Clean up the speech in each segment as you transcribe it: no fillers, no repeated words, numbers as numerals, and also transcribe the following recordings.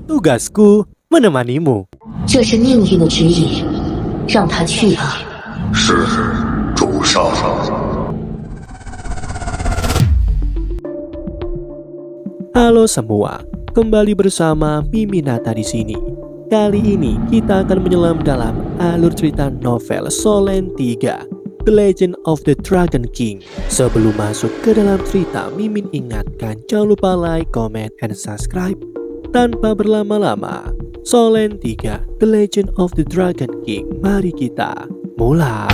Tugasku menemanimu. 这是命运的指引，让他去吧。是，主上。Halo semua, kembali bersama Miminata di sini. Kali ini kita akan menyelam dalam alur cerita novel Solen 3, The Legend of the Dragon King. Sebelum masuk ke dalam cerita, Mimin ingatkan jangan lupa like, comment, and subscribe. Tanpa berlama-lama, Solen 3, The Legend of the Dragon King. Mari kita mulai.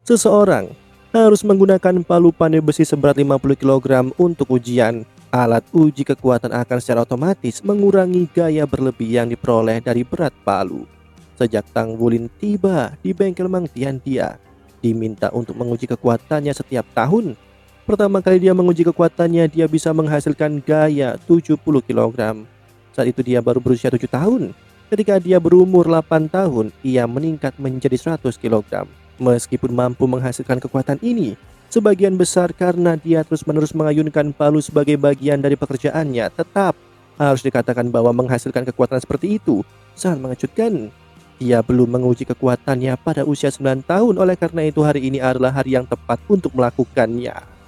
Seseorang harus menggunakan palu pandai besi seberat 50 kg untuk ujian. Alat uji kekuatan akan secara otomatis mengurangi gaya berlebih yang diperoleh dari berat palu. Sejak Tang Wulin tiba di bengkel Mang Tian, dia diminta untuk menguji kekuatannya setiap tahun. Pertama kali dia menguji kekuatannya, dia bisa menghasilkan gaya 70 kg. Saat itu dia baru berusia 7 tahun. Ketika dia berumur 8 tahun, ia meningkat menjadi 100 kg. Meskipun mampu menghasilkan kekuatan ini, sebagian besar karena dia terus-menerus mengayunkan palu sebagai bagian dari pekerjaannya, tetap harus dikatakan bahwa menghasilkan kekuatan seperti itu sangat mengejutkan. Dia belum menguji kekuatannya pada usia 9 tahun, oleh karena itu hari ini adalah hari yang tepat untuk melakukannya.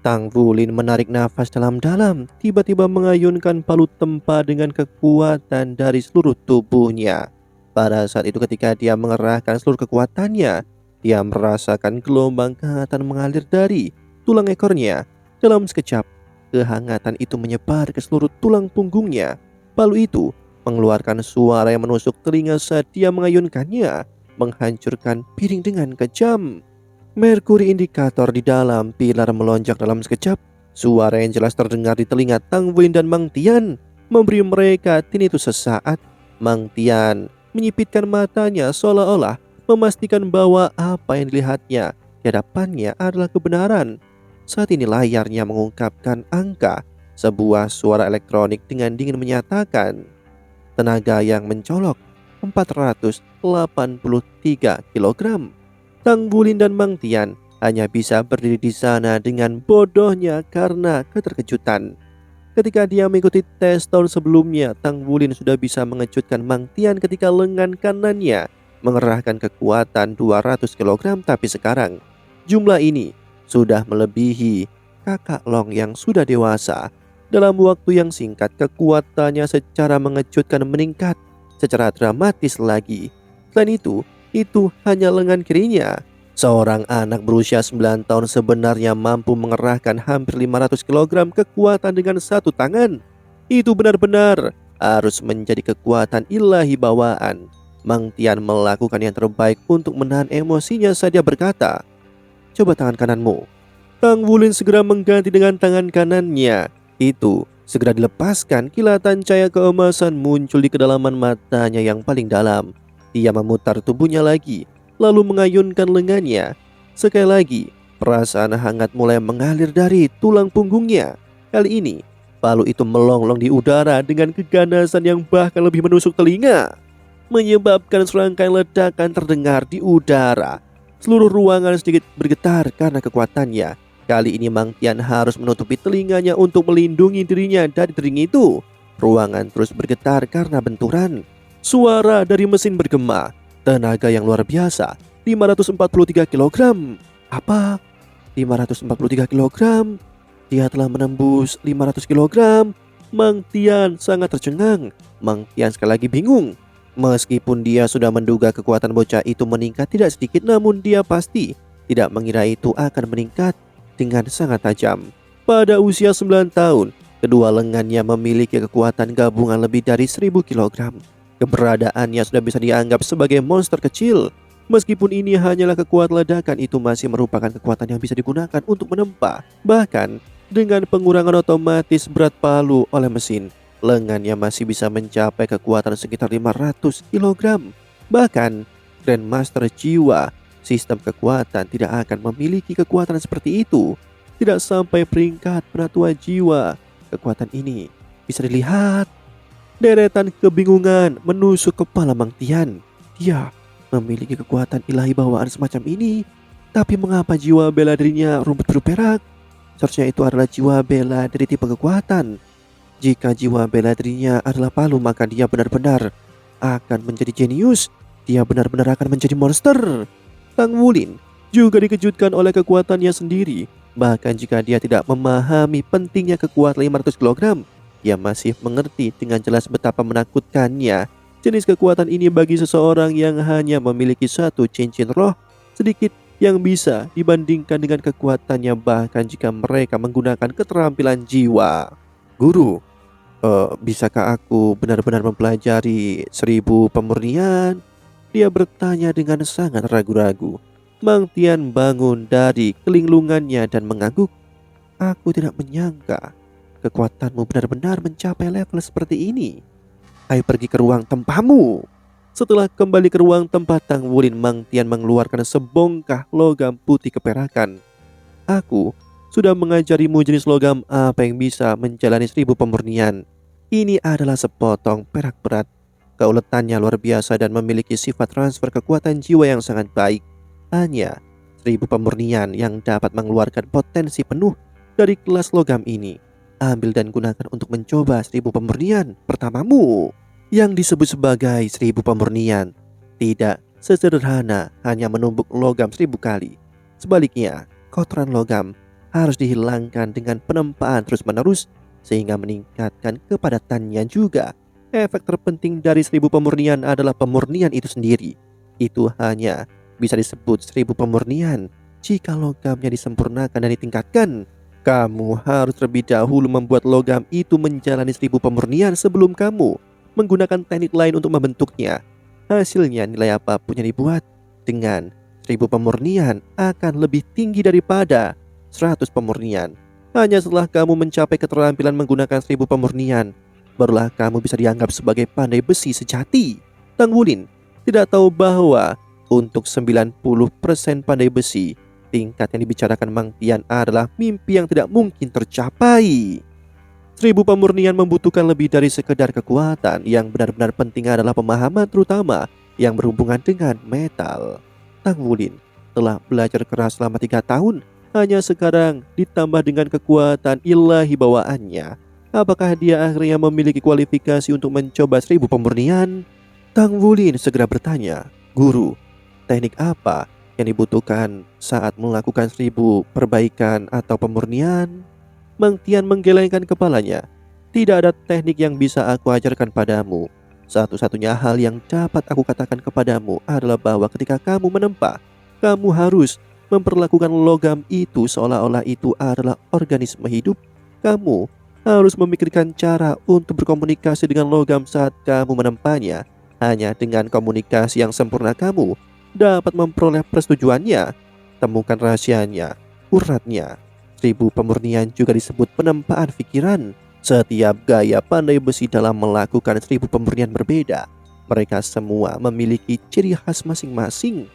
Tang Wulin menarik nafas dalam-dalam, tiba-tiba mengayunkan palu tempa dengan kekuatan dari seluruh tubuhnya. Pada saat itu ketika dia mengerahkan seluruh kekuatannya, dia merasakan gelombang kehangatan mengalir dari tulang ekornya. Dalam sekejap, kehangatan itu menyebar ke seluruh tulang punggungnya. Palu itu mengeluarkan suara yang menusuk telinga saat dia mengayunkannya, menghancurkan piring dengan kejam. Merkuri indikator di dalam pilar melonjak dalam sekejap. Suara yang jelas terdengar di telinga Tang Wulin dan Mang Tian memberi mereka tinnitus sesaat. Mang Tian menyipitkan matanya seolah-olah memastikan bahwa apa yang dilihatnya di hadapannya adalah kebenaran. Saat ini layarnya mengungkapkan angka. Sebuah suara elektronik dengan dingin menyatakan tenaga yang mencolok 483 kg. Tang Wulin dan Mang Tian hanya bisa berdiri di sana dengan bodohnya karena keterkejutan. Ketika dia mengikuti tes tahun sebelumnya, Tang Wulin sudah bisa mengejutkan Mang Tian ketika lengan kanannya mengerahkan kekuatan 200 kg, tapi sekarang jumlah ini sudah melebihi kakak Long yang sudah dewasa. Dalam waktu yang singkat, kekuatannya secara mengejutkan meningkat secara dramatis lagi. Selain itu hanya lengan kirinya. Seorang anak berusia 9 tahun sebenarnya mampu mengerahkan hampir 500 kg kekuatan dengan satu tangan. Itu benar-benar harus menjadi kekuatan ilahi bawaan. Mang Tian melakukan yang terbaik untuk menahan emosinya saat dia berkata, "Coba tangan kananmu." Tang Wulin segera mengganti dengan tangan kanannya. Itu segera dilepaskan, kilatan cahaya keemasan muncul di kedalaman matanya yang paling dalam. Dia memutar tubuhnya lagi, lalu mengayunkan lengannya. Sekali lagi, perasaan hangat mulai mengalir dari tulang punggungnya. Kali ini, palu itu melonglong di udara dengan keganasan yang bahkan lebih menusuk telinga, menyebabkan serangkaian ledakan terdengar di udara. Seluruh ruangan sedikit bergetar karena kekuatannya. Kali ini Mang Tian harus menutupi telinganya untuk melindungi dirinya dari dering itu. Ruangan terus bergetar karena benturan. Suara dari mesin bergema. Tenaga yang luar biasa, 543 kg. Apa? 543 kg? Dia telah menembus 500 kg. Mang Tian sangat tercengang. Mang Tian sekali lagi bingung. Meskipun dia sudah menduga kekuatan bocah itu meningkat tidak sedikit, namun dia pasti tidak mengira itu akan meningkat dengan sangat tajam. Pada usia 9 tahun, kedua lengannya memiliki kekuatan gabungan lebih dari 1000 kg. Keberadaannya sudah bisa dianggap sebagai monster kecil. Meskipun ini hanyalah kekuatan ledakan, itu masih merupakan kekuatan yang bisa digunakan untuk menempa. Bahkan dengan pengurangan otomatis berat palu oleh mesin, lengannya masih bisa mencapai kekuatan sekitar 500 kg. Bahkan Grandmaster Jiwa, sistem kekuatan, tidak akan memiliki kekuatan seperti itu. Tidak sampai peringkat penatua jiwa, kekuatan ini bisa dilihat. Deretan kebingungan menusuk kepala Mang Tian. Dia memiliki kekuatan ilahi bawaan semacam ini, tapi mengapa jiwa bela dirinya rumput biru perak? Seharusnya itu adalah jiwa bela dari tipe kekuatan. Jika jiwa bela dirinya adalah palu, maka dia benar-benar akan menjadi jenius. Dia benar-benar akan menjadi monster. Tang Wulin juga dikejutkan oleh kekuatannya sendiri. Bahkan jika dia tidak memahami pentingnya kekuatan 500 kg, dia masih mengerti dengan jelas betapa menakutkannya jenis kekuatan ini bagi seseorang yang hanya memiliki satu cincin roh sedikit yang bisa dibandingkan dengan kekuatannya bahkan jika mereka menggunakan keterampilan jiwa. Guru, bisakah aku benar-benar mempelajari 1000 pemurnian? Dia bertanya dengan sangat ragu-ragu. Mang Tian bangun dari kelinglungannya dan mengangguk. Aku tidak menyangka kekuatanmu benar-benar mencapai level seperti ini. Ayo pergi ke ruang tempamu. Setelah kembali ke ruang tempat Tang Wulin, Mang Tian mengeluarkan sebongkah logam putih keperakan. Aku sudah mengajarimu jenis logam apa yang bisa menjalani 1000 pemurnian. Ini adalah sepotong perak berat. Keuletannya luar biasa dan memiliki sifat transfer kekuatan jiwa yang sangat baik. Hanya 1000 pemurnian yang dapat mengeluarkan potensi penuh dari kelas logam ini. Ambil dan gunakan untuk mencoba 1000 pemurnian pertamamu. Yang disebut sebagai 1000 pemurnian tidak sesederhana hanya menumbuk logam 1000 kali. Sebaliknya, kotoran logam harus dihilangkan dengan penempaan terus-menerus sehingga meningkatkan kepadatannya juga. Efek terpenting dari 1000 pemurnian adalah pemurnian itu sendiri. Itu hanya bisa disebut 1000 pemurnian jika logamnya disempurnakan dan ditingkatkan. Kamu harus terlebih dahulu membuat logam itu menjalani 1000 pemurnian sebelum kamu menggunakan teknik lain untuk membentuknya. Hasilnya nilai apapun yang dibuat dengan 1000 pemurnian akan lebih tinggi daripada 100 pemurnian. Hanya setelah kamu mencapai keterampilan menggunakan 1000 pemurnian, barulah kamu bisa dianggap sebagai pandai besi sejati. Tang Wulin tidak tahu bahwa untuk 90% pandai besi, tingkat yang dibicarakan Mang Tian adalah mimpi yang tidak mungkin tercapai. 1000 pemurnian membutuhkan lebih dari sekedar kekuatan. Yang benar-benar penting adalah pemahaman terutama yang berhubungan dengan metal. Tang Wulin telah belajar keras selama 3 tahun. Hanya sekarang ditambah dengan kekuatan ilahi bawaannya. Apakah dia akhirnya memiliki kualifikasi untuk mencoba 1000 pemurnian? Tang Wulin segera bertanya, Guru, teknik apa yang dibutuhkan saat melakukan 1000 perbaikan atau pemurnian? Mang Tian menggelengkan kepalanya. Tidak ada teknik yang bisa aku ajarkan padamu. Satu-satunya hal yang dapat aku katakan kepadamu adalah bahwa ketika kamu menempa, kamu harus memperlakukan logam itu seolah-olah itu adalah organisme hidup. Kamu harus memikirkan cara untuk berkomunikasi dengan logam saat kamu menempanya. Hanya dengan komunikasi yang sempurna kamu dapat memperoleh persetujuannya. Temukan rahasianya, uratnya. 1000 pemurnian juga disebut penempaan pikiran. Setiap gaya pandai besi dalam melakukan 1000 pemurnian berbeda. Mereka semua memiliki ciri khas masing-masing.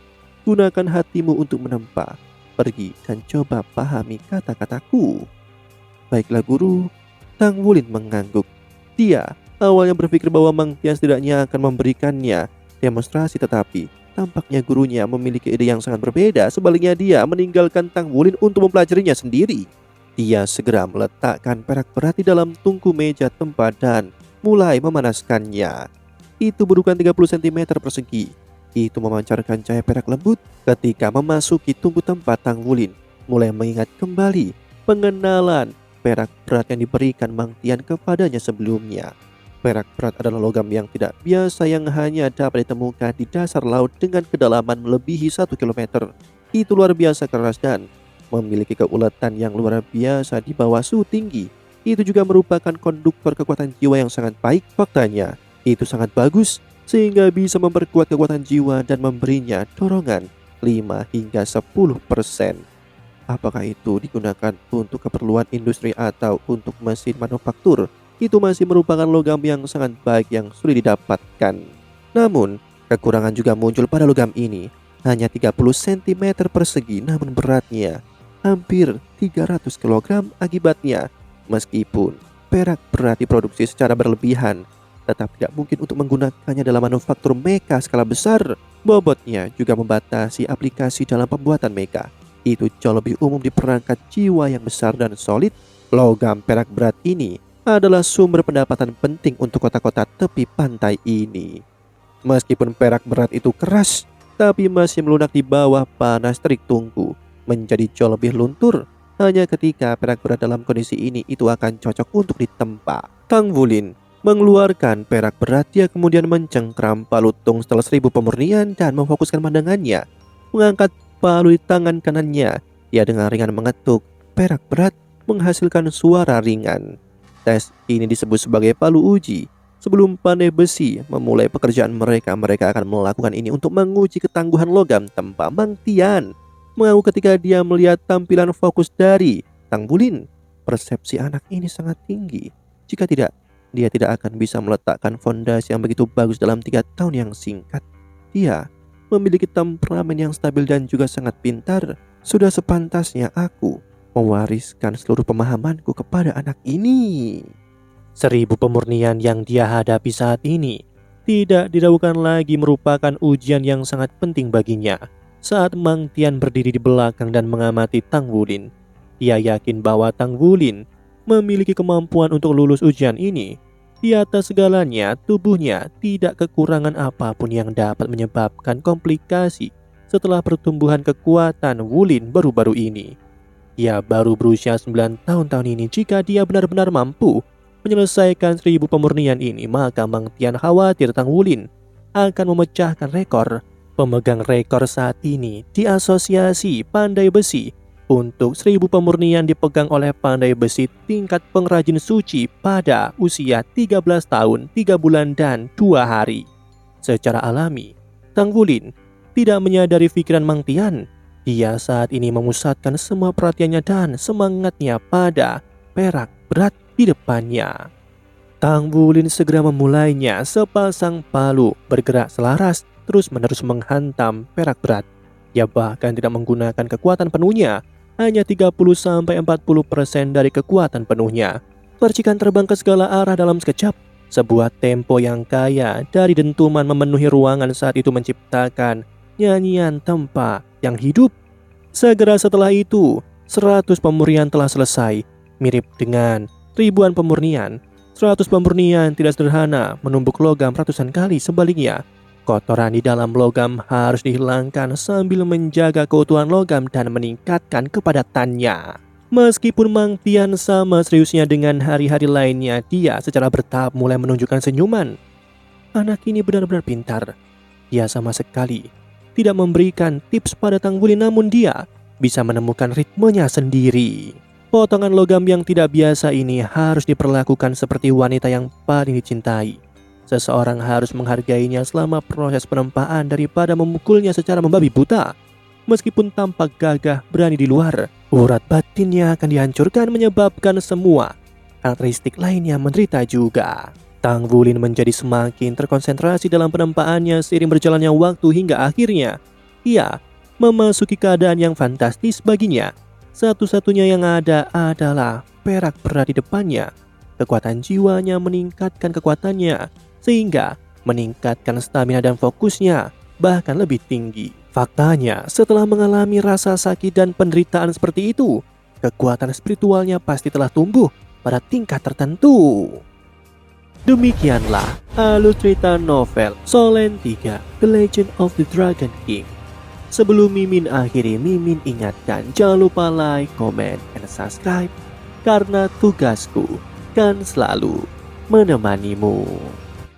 Gunakan hatimu untuk menempa. Pergi dan coba pahami kata-kataku. Baiklah guru. Tang Wulin mengangguk. Dia awalnya berpikir bahwa Mang Tian setidaknya akan memberikannya demonstrasi, tetapi tampaknya gurunya memiliki ide yang sangat berbeda. Sebaliknya dia meninggalkan Tang Wulin untuk mempelajarinya sendiri. Dia segera meletakkan perak berat di dalam tungku meja tempat dan mulai memanaskannya. Itu berukuran 30 cm persegi. Itu memancarkan cahaya perak lembut. Ketika memasuki tungku tempat, Tang Wulin mulai mengingat kembali pengenalan perak berat yang diberikan Mang Tian kepadanya sebelumnya. Perak berat adalah logam yang tidak biasa yang hanya dapat ditemukan di dasar laut dengan kedalaman melebihi 1 km. Itu luar biasa keras dan memiliki keuletan yang luar biasa di bawah suhu tinggi. Itu juga merupakan konduktor kekuatan jiwa yang sangat baik. Faktanya, itu sangat bagus sehingga bisa memperkuat kekuatan jiwa dan memberinya dorongan 5 hingga 10%. Apakah itu digunakan untuk keperluan industri atau untuk mesin manufaktur? Itu masih merupakan logam yang sangat baik yang sulit didapatkan. Namun, kekurangan juga muncul pada logam ini. Hanya 30 cm persegi, namun beratnya hampir 300 kg. Akibatnya, meskipun perak berat diproduksi secara berlebihan, tetap tidak mungkin untuk menggunakannya dalam manufaktur mecha skala besar. Bobotnya juga membatasi aplikasi dalam pembuatan mecha. Itu jauh lebih umum di perangkat jiwa yang besar dan solid. Logam perak berat ini adalah sumber pendapatan penting untuk kota-kota tepi pantai ini. Meskipun perak berat itu keras, tapi masih melunak di bawah panas terik tungku, menjadi jauh lebih luntur. Hanya ketika perak berat dalam kondisi ini itu akan cocok untuk ditempa. Tang Wulin mengeluarkan perak berat, dia kemudian mencengkram palu tung setelah 1000 pemurnian dan memfokuskan pandangannya. Mengangkat palu di tangan kanannya, dia dengan ringan mengetuk perak berat menghasilkan suara ringan. Tes ini disebut sebagai palu uji. Sebelum pandai besi memulai pekerjaan mereka akan melakukan ini untuk menguji ketangguhan logam tempa Mang Tian. Mengaku ketika dia melihat tampilan fokus dari Tang Wulin, persepsi anak ini sangat tinggi. Jika tidak, dia tidak akan bisa meletakkan fondasi yang begitu bagus dalam 3 tahun yang singkat. Dia memiliki temperamen yang stabil dan juga sangat pintar. Sudah sepantasnya aku mewariskan seluruh pemahamanku kepada anak ini. 1000 pemurnian yang dia hadapi saat ini tidak diragukan lagi merupakan ujian yang sangat penting baginya. Saat Mang Tian berdiri di belakang dan mengamati Tang Wulin, ia yakin bahwa Tang Wulin memiliki kemampuan untuk lulus ujian ini. Di atas segalanya, tubuhnya tidak kekurangan apapun yang dapat menyebabkan komplikasi setelah pertumbuhan kekuatan Wulin baru-baru ini. Ia baru berusia 9 tahun ini. Jika dia benar-benar mampu menyelesaikan 1000 pemurnian ini, maka Mang Tian khawatir Tang Wulin akan memecahkan rekor. Pemegang rekor saat ini di Asosiasi Pandai Besi untuk 1000 pemurnian dipegang oleh pandai besi tingkat pengrajin suci pada usia 13 tahun, 3 bulan dan 2 hari. Secara alami, Tang Wulin tidak menyadari pikiran Mang Tian. Dia saat ini memusatkan semua perhatiannya dan semangatnya pada perak berat di depannya. Tang Wulin segera memulainya. Sepasang palu bergerak selaras terus-menerus menghantam perak berat. Dia bahkan tidak menggunakan kekuatan penuhnya, hanya 30-40% dari kekuatan penuhnya. Percikan terbang ke segala arah dalam sekejap. Sebuah tempo yang kaya dari dentuman memenuhi ruangan saat itu menciptakan nyanyian tempa yang hidup. Segera setelah itu, 100 pemurnian telah selesai. Mirip dengan ribuan pemurnian, 100 pemurnian tidak sederhana menumbuk logam ratusan kali. Sebaliknya, kotoran di dalam logam harus dihilangkan sambil menjaga keutuhan logam dan meningkatkan kepadatannya. Meskipun Mang Tian sama seriusnya dengan hari-hari lainnya, dia secara bertahap mulai menunjukkan senyuman. Anak ini benar-benar pintar. Dia sama sekali tidak memberikan tips pada Tang Wulin, namun dia bisa menemukan ritmenya sendiri. Potongan logam yang tidak biasa ini harus diperlakukan seperti wanita yang paling dicintai. Seseorang harus menghargainya selama proses penempaan daripada memukulnya secara membabi buta. Meskipun tampak gagah berani di luar, urat batinnya akan dihancurkan, menyebabkan semua karakteristik lainnya menderita juga. Tang Wulin menjadi semakin terkonsentrasi dalam penempaannya seiring berjalannya waktu hingga akhirnya ia memasuki keadaan yang fantastis baginya. Satu-satunya yang ada adalah perak berat di depannya. Kekuatan jiwanya meningkatkan kekuatannya, sehingga meningkatkan stamina dan fokusnya bahkan lebih tinggi. Faktanya, setelah mengalami rasa sakit dan penderitaan seperti itu, kekuatan spiritualnya pasti telah tumbuh pada tingkat tertentu. Demikianlah alur cerita novel Solen 3 The Legend of the Dragon King. Sebelum Mimin akhiri, Mimin ingatkan jangan lupa like, comment, and subscribe, karena tugasku kan selalu menemanimu.